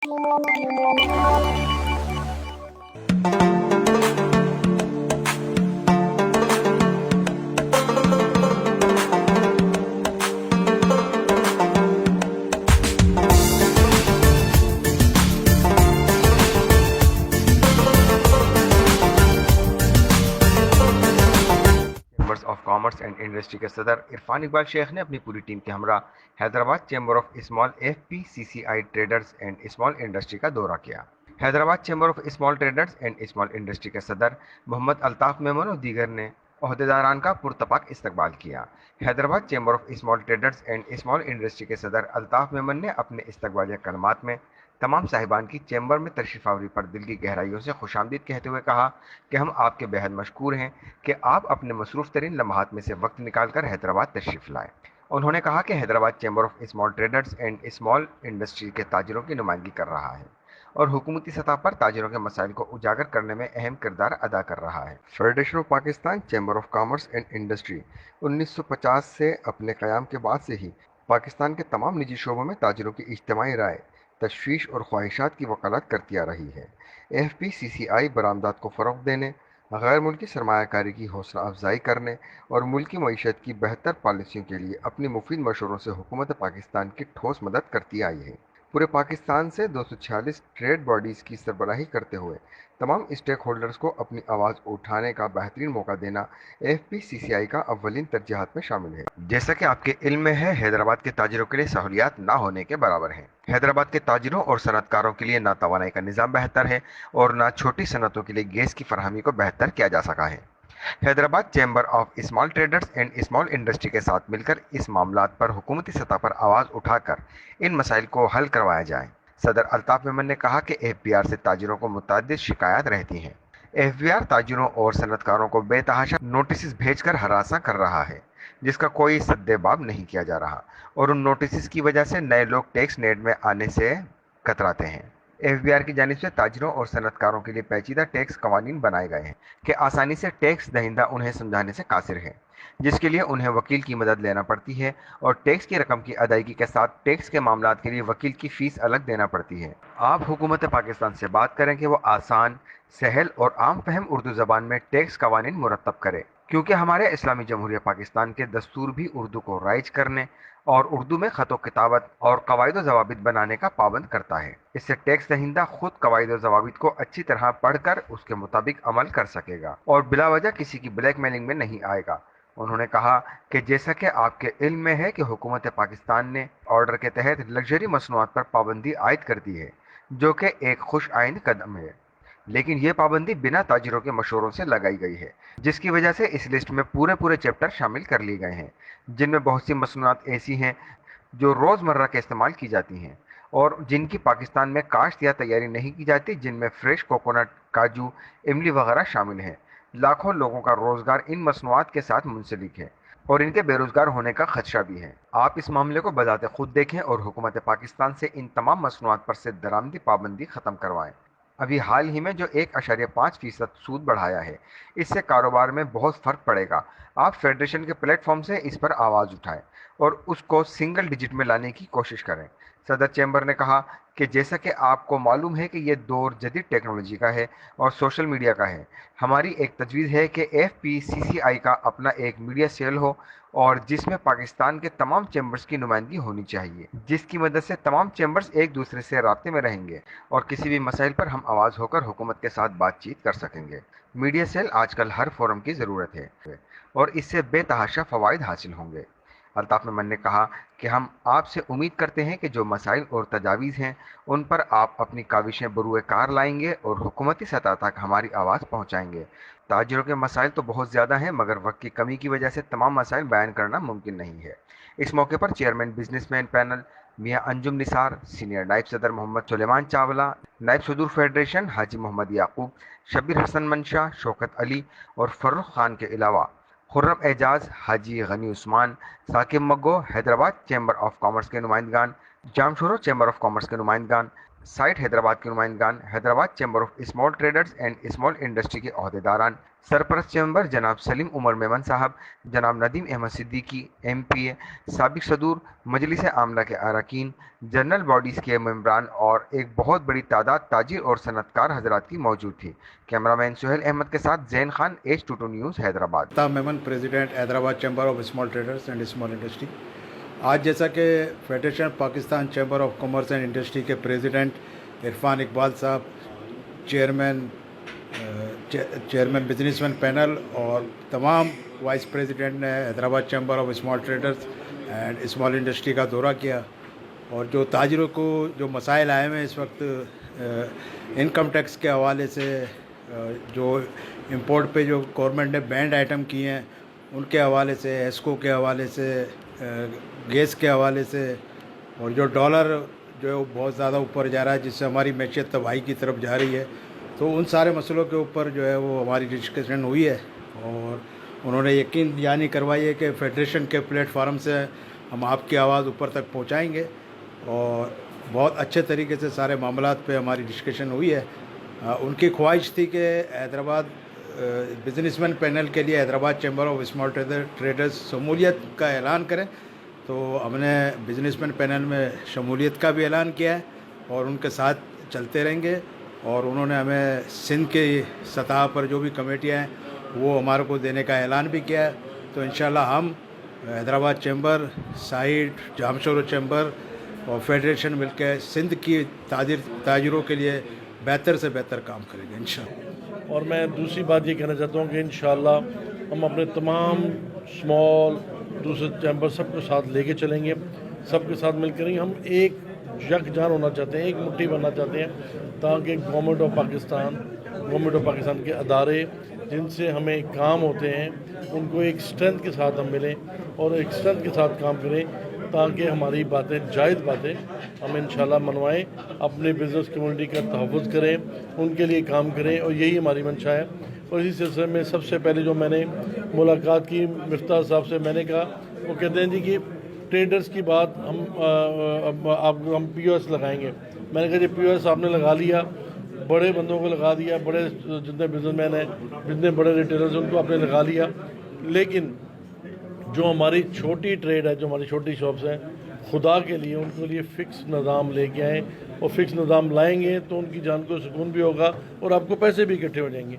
Chambers of commerce and industry के सदर इरफान इकबाल शेख ने अपनी पूरी टीम के हमरा Hyderabad chamber of small FPCCI traders and small industry का दौरा किया। Hyderabad chamber of small traders and small industry के सदर मोहम्मद अल्ताफ मेमन और दीगर ने अहदेदारान का पुरतपाक इस्तकबाल किया। Hyderabad chamber of small traders and small industry के सदर अल्ताफ मेमन ने अपने इस्तकबालिया कलमात में तमाम साहिबान की चैम्बर में तशरीफ़ आवरी पर दिल की गहराइयों से खुशामदीद कहते हुए कहा कि हम आपके बेहद मशकूर हैं कि आप अपने मसरूफ़ तरीन लम्हात में से वक्त निकाल कर हैदराबाद तशरीफ़ लाए। उन्होंने कहा कि Hyderabad chamber of small traders and small industry के ताजिरों की नुमाइंदगी कर रहा है और हुकूमती सतह पर ताजिरों के मसाइल को उजागर करने में अहम किरदार अदा कर रहा है। Federation of Pakistan chamber of commerce and industry 1950 से अपने क़याम के बाद से ही पाकिस्तान के तमाम निजी शोबों में ताजिरों की इज्तिमाई राय, तशवीश और ख्वाहिशात की वकालत करती आ रही है। FPCCI बरामदात को फ़रोग़ देने, गैर मुल्की सरमायाकारी की हौसला अफजाई करने और मुल्की मईशत की बेहतर पॉलिसियों के लिए अपनी मुफीद मशवरों से हुकूमत पाकिस्तान की ठोस मदद करती आई है। पूरे पाकिस्तान से 246 ट्रेड बॉडीज़ की सरबराही करते हुए तमाम स्टेक होल्डर्स को अपनी आवाज़ उठाने का बेहतरीन मौका देना FPCCI का अव्वलीन तरजीहात में शामिल है। जैसा कि आपके इल्म में है, हैदराबाद के ताजिरों के लिए सहूलियात ना होने के बराबर हैं। हैदराबाद के ताजिरों और सनतकारों के लिए ना तवानाई का निज़ाम बेहतर है और ना छोटी सनतों के लिए गैस की फरहमी को बेहतर किया जा सका है। Hyderabad chamber of small traders and small industry के साथ मिलकर इस मामलात पर हुकूमती सतह पर आवाज़ उठाकर इन मसाइल को हल करवाया जाए। सदर अल्ताफ मेमन ने कहा कि FBR से ताजिरों को मुतअद्दिद शिकायत रहती हैं। FBR ताजिरों और सनतकारों को बेतहाशा नोटिस भेजकर हरासा कर रहा है, जिसका कोई सद्देबाब नहीं किया जा रहा और उन नोटिस की वजह से नए लोग टैक्स नेट में आने से कतराते हैं। FBR की जानिब से ताजिरों और सनतकारों के लिए पेचीदा टैक्स कवानीन बनाए गए हैं कि आसानी से टैक्स दहिंदा उन्हें समझाने से कासिर है, जिसके लिए उन्हें वकील की मदद लेना पड़ती है और टैक्स की रकम की अदायगी के साथ टैक्स के मामलात के लिए वकील की फ़ीस अलग देना पड़ती है। आप हुकूमत पाकिस्तान से बात करें कि वो आसान, सहल और आम फहम उर्दू ज़बान में टैक्स कवानीन मुरतब करे, क्योंकि हमारे इस्लामी जमहूरिया पाकिस्तान के दस्तूर भी उर्दू को राइज करने और उर्दू में ख़त किताबत और कवायद ज़वाबित बनाने का पाबंद करता है। इससे टैक्स दहिंदा खुद कवायद ज़वाबित को अच्छी तरह पढ़कर उसके मुताबिक अमल कर सकेगा और बिलावजह किसी की ब्लैक मेलिंग में नहीं आएगा। उन्होंने कहा कि जैसा कि आपके इल्म में है कि हुकूमत पाकिस्तान ने ऑर्डर के तहत लग्जरी मसनूआत पर पाबंदी आयद कर दी है, जो कि एक खुश आइंद कदम है, लेकिन ये पाबंदी बिना ताजिरों के मशवरों से लगाई गई है, जिसकी वजह से इस लिस्ट में पूरे चैप्टर शामिल कर लिए गए हैं, जिनमें बहुत सी मसनूआत ऐसी हैं जो रोज़मर्रा के इस्तेमाल की जाती हैं और जिनकी पाकिस्तान में काश्त या तैयारी नहीं की जाती, जिनमें फ्रेश कोकोनट, काजू, इमली वगैरह शामिल हैं। लाखों लोगों का रोज़गार इन मसनूआत के साथ मुंसलिक है और इनके बेरोज़गार होने का खदशा भी है। आप इस मामले को बजाते खुद देखें और हुकूमत पाकिस्तान से इन तमाम मसनूआत पर से दरामदी पाबंदी ख़त्म करवाएँ। अभी हाल ही में जो 1.5% सूद बढ़ाया है, इससे कारोबार में बहुत फ़र्क पड़ेगा। आप फेडरेशन के प्लेटफॉर्म से इस पर आवाज़ उठाएं और उसको सिंगल डिजिट में लाने की कोशिश करें। सदर चैम्बर ने कहा कि जैसा कि आपको मालूम है कि ये दौर जदीद टेक्नोलॉजी का है और सोशल मीडिया का है, हमारी एक तजवीज़ है कि FPCCI का अपना एक मीडिया सेल हो और जिसमें पाकिस्तान के तमाम चैम्बर्स की नुमाइंदगी होनी चाहिए, जिसकी मदद से तमाम चैम्बर्स एक दूसरे से राब्ते में रहेंगे और किसी भी मसाइल पर हम आवाज़ होकर हुकूमत के साथ बातचीत कर सकेंगे। मीडिया सेल आजकल हर फोरम की ज़रूरत है और इससे बेतहाशा फ़वाइद हासिल होंगे। अल्ताफ़ मेमन ने कहा कि हम आपसे उम्मीद करते हैं कि जो मसाइल और तजावीज़ हैं, उन पर आप अपनी काविशें बरूए कार लाएंगे और हुकूमती सतह तक हमारी आवाज़ पहुँचाएँगे। ताजिरों के मसाइल तो बहुत ज़्यादा हैं, मगर वक्त की कमी की वजह से तमाम मसाइल बयान करना मुमकिन नहीं है। इस मौके पर चेयरमैन बिजनेसमैन पैनल मियाँ अंजुम निसार, सीनियर नायब सदर मोहम्मद सुलेमान चावला, नायब सदर फेडरेशन हाजी मोहम्मद याकूब, शब्बीर हसन मंशा, शौकत अली और फर्रुख खान के अलावा Khurram Ejaz, Haji Ghani Usman, Saqib Maggo, Hyderabad chamber of commerce के नुमाइंदगान, जामशोरो चैम्बर ऑफ कॉमर्स के नुमाइंदगान, साइट हैदराबाद के नुमाइंदगान, Hyderabad chamber of small traders and small industry के अहदेदारान, سرپرست چیمبر جناب سلیم عمر میمن صاحب، جناب ندیم احمد صدیقی MP، سابق صدور، مجلس عاملہ کے اراکین، جنرل باڈیز کے ممبران اور ایک بہت بڑی تعداد تاجر اور صنعت کار حضرات کی موجود تھی۔ کیمرہ مین سہیل احمد کے ساتھ Zain Khan, H22 news, Hyderabad. Memon, president Hyderabad chamber of small traders and small industry. آج جیسا کہ federation Pakistan chamber of commerce and industry کے پریزیڈنٹ عرفان اقبال صاحب، چیئرمین بزنس مین پینل اور تمام وائس پریزیڈنٹ نے Hyderabad chamber of small traders and small industry کا دورہ کیا، اور جو تاجروں کو جو مسائل آئے ہوئے ہیں اس وقت انکم ٹیکس کے حوالے سے، جو امپورٹ پہ جو گورنمنٹ نے بینڈ آئٹم کیے ہیں ان کے حوالے سے، ایسکو کے حوالے سے، گیس کے حوالے سے، اور جو ڈالر جو بہت زیادہ اوپر جا رہا ہے جس سے ہماری معیشت تباہی کی طرف جا رہی ہے، تو ان سارے مسئلوں کے اوپر جو ہے وہ ہماری ڈسکشن ہوئی ہے، اور انہوں نے یقین دہانی کروائی ہے کہ فیڈریشن کے پلیٹ فارم سے ہم آپ کی آواز اوپر تک پہنچائیں گے، اور بہت اچھے طریقے سے سارے معاملات پہ ہماری ڈسکشن ہوئی ہے۔ ان کی خواہش تھی کہ حیدرآباد بزنس مین پینل کے لیے Hyderabad chamber of small traders شمولیت کا اعلان کریں، تو ہم نے بزنس مین پینل میں شمولیت کا بھی اعلان کیا ہے اور ان کے ساتھ چلتے رہیں گے، اور انہوں نے ہمیں سندھ کی سطح پر جو بھی کمیٹیاں ہیں وہ ہمارے کو دینے کا اعلان بھی کیا ہے، تو انشاءاللہ ہم Hyderabad chamber, site, Jamshoro chamber اور فیڈریشن مل کے سندھ کی تاجروں کے لیے بہتر سے بہتر کام کریں گے انشاءاللہ۔ اور میں دوسری بات یہ کہنا چاہتا ہوں کہ انشاءاللہ ہم اپنے تمام اسمال دوسرے چیمبر سب کو ساتھ لے کے چلیں گے، سب کے ساتھ مل کر ہی ہم ایک یکجان ہونا چاہتے ہیں، ایک مٹھی بننا چاہتے ہیں، تاکہ گورنمنٹ آف پاکستان کے ادارے جن سے ہمیں کام ہوتے ہیں ان کو ایک اسٹرینتھ کے ساتھ ہم ملیں اور ایک اسٹرینتھ کے ساتھ کام کریں، تاکہ ہماری باتیں، جائز باتیں ہم انشاءاللہ منوائیں، اپنے بزنس کمیونٹی کا تحفظ کریں، ان کے لیے کام کریں، اور یہی ہماری منشا ہے۔ اور اسی سلسلے میں سب سے پہلے جو میں نے ملاقات کی مفتاح صاحب سے، میں نے کہا، وہ کہتے ہیں جی کہ ٹریڈرز کی بات ہم POS لگائیں گے۔ میں نے کہا جی POS آپ نے لگا لیا، بڑے بندوں کو لگا دیا، بڑے جتنے بزنس مین ہیں، جتنے بڑے ریٹیلرز ان کو آپ نے لگا لیا، لیکن جو ہماری چھوٹی ٹریڈ ہے، جو ہماری چھوٹی شاپس ہیں، خدا کے لیے ان کے لیے فکس نظام لے کے آئیں، اور فکس نظام لائیں گے تو ان کی جان کو سکون بھی ہوگا اور آپ کو پیسے بھی اکٹھے ہو جائیں گے۔